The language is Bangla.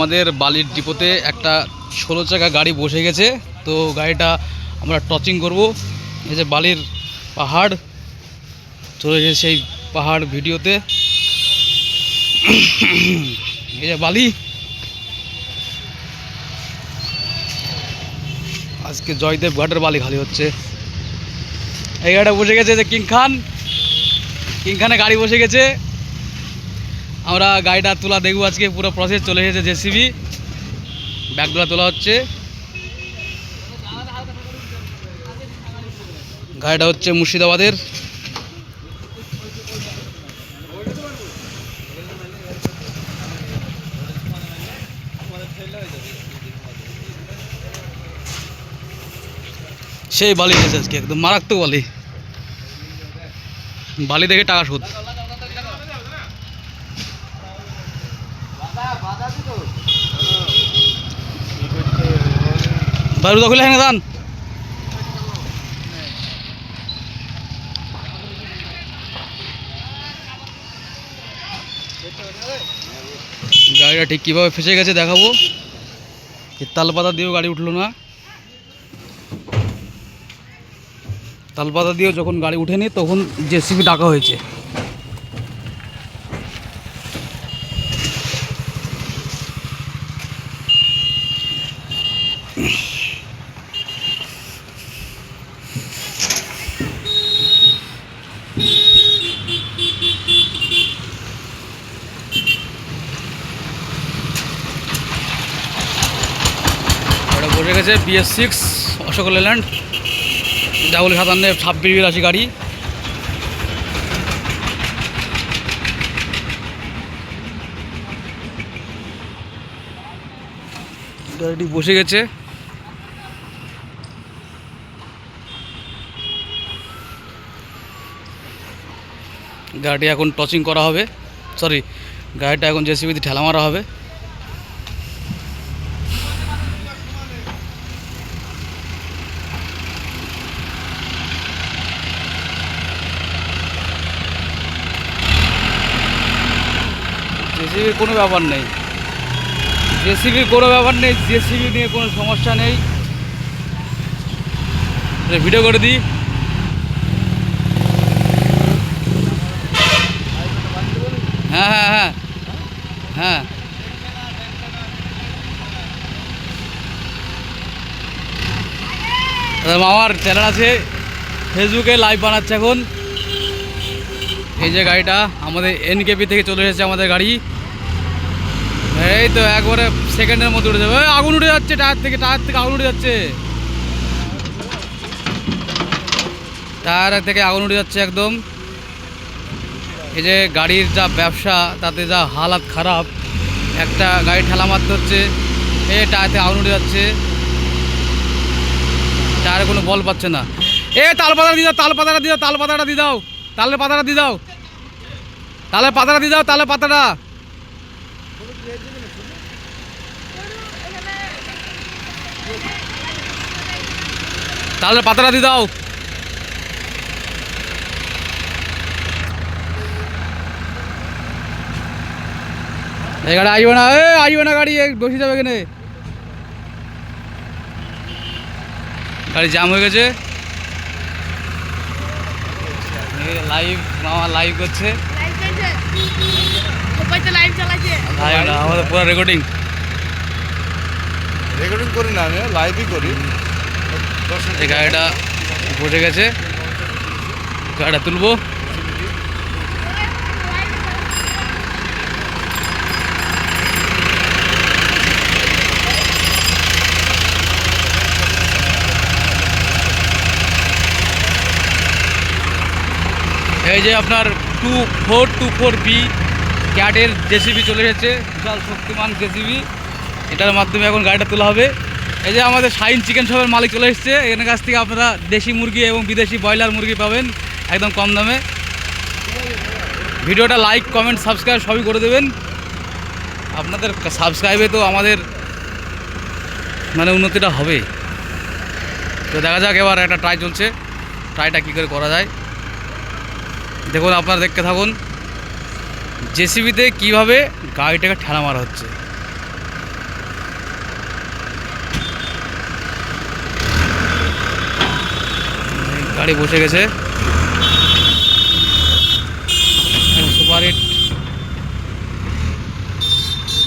আমাদের বালির ডিপোতে একটা 16 চাকা গাড়ি বসে গেছে। তো গাড়িটা আমরা টচিং করব। এই যে বালির পাহাড় চলে গেছে, সেই পাহাড় ভিডিওতে। এই যে বালি, আজকে জয়দেব ঘাটের বালি খালি হচ্ছে। এই গাড়িটা বসে গেছে যে কিংখানে গাড়ি বসে গেছে। আমরা গাড়িটা তোলা দেখবো আজকে, পুরো প্রসেস চলে এসেছে। জেসিবি ব্যাগগুলো তোলা হচ্ছে। গাড়িটা হচ্ছে মুর্শিদাবাদের। সেই বালি এসেছে আজকে, একদম মারাত্মক বালি। বালি দেখে টাকা শোধ। বাইরে দখলে হ্যাঁ দান গাড়িটা ঠিক কীভাবে ফেসে গেছে দেখাবো। তালপাতা দিয়েও গাড়ি উঠলো না, তালপাতা দিয়েও যখন গাড়ি উঠেনি তখন জেসিবি ডাকা হয়েছে। এটা বসে গেছে BS6 অশোক লেল্যান্ড 57 26 গাড়ি। গাড়িটি বসে গেছে। গাড়িটি এখন টচিং করা হবে, সরি গাড়িটা এখন জেসিবিতে ঠেলা মারা হবে। জেসিবির কোনো ব্যাপার নেই, জেসিবির কোনো ব্যাপার নেই, জেসিবি নিয়ে কোনো সমস্যা নেই। ভিডিও করে দিই। হ্যাঁ হ্যাঁ হ্যাঁ হ্যাঁ, আমার চ্যানেল আছে ফেসবুকে, লাইভ বানাচ্ছে এখন। এই যে গাড়িটা আমাদের NKP থেকে চলে এসেছে আমাদের গাড়ি। এই তো একবারে সেকেন্ডের মধ্যে উঠে যাবে। আগুন উঠে যাচ্ছে টায়ার থেকে আগুন উঠে যাচ্ছে, টায়ার থেকে আগুন উঠে যাচ্ছে একদম। এই যে গাড়ির যা ব্যবসা, তাতে যা হালাত খারাপ। একটা গাড়ি ঠেলা মারতে হচ্ছে, এই টায়ারতে আগুন উঠে যাচ্ছে, টায়ারে কোনো বল পাচ্ছে না। তালপাতাটা দিয়ে দাও, তালপাতাটা দিয়ে দাও, তালপাতাটা দিয়ে দাও, তালের পাতাটা দিয়ে দাও, তালের পাতাটা দিয়ে দাও, তালের পাতাটা। তালের পাতাটা দিয়ে দাও। এই গাড়ি আসবে না, আসবে না গাড়ি, বসে যাবে এখানে। গাড়ি জ্যাম হয়ে গেছে। লাইভ মামা লাইভ করছে, আমাদের পুরো রেকর্ডিং করি না, আমি লাইভই করি। এই গাড়িটা বসে গেছে, গাড়িটা তুলবো। এই যে আপনার 2424B ক্যাটের জেসিবি চলে এসেছে, বিশাল শক্তিমান জেসিবি। এটার মাধ্যমে এখন গাড়িটা তোলা হবে। এই যে আমাদের শাইন চিকেন শপের মালিক চলে এসেছে। এখানের কাছ থেকে আপনারা দেশি মুরগি এবং বিদেশি ব্রয়লার মুরগি পাবেন একদম কম দামে। ভিডিওটা লাইক কমেন্ট সাবস্ক্রাইব সবই করে দেবেন। আপনাদের সাবস্ক্রাইবে তো আমাদের মানে উন্নতিটা হবে। তো দেখা যাক, এবার একটা ট্রাই চলছে, ট্রাইটা কী করে করা যায় দেখুন, আপনারা দেখতে থাকুন জেসিবিতে কীভাবে গাড়িটাকে ঠেলা মারা হচ্ছে। গাড়ি বসে গেছে।